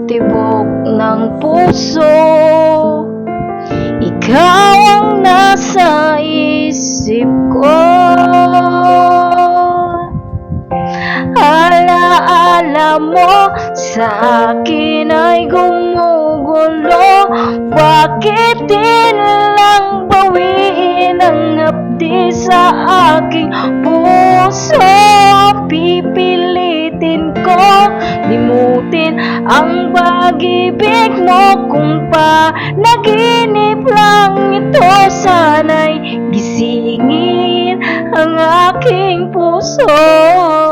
tibok ng puso. Ikaw ang nasa isip ko. Alaala mo sa akin ay gumugulo. Bakit di lang bawiin ang hapdi sa aking puso? Pipilitin ko limutin ang pag-ibig mo. Kung panaginip lang ito, sana'y gisingin ang aking puso.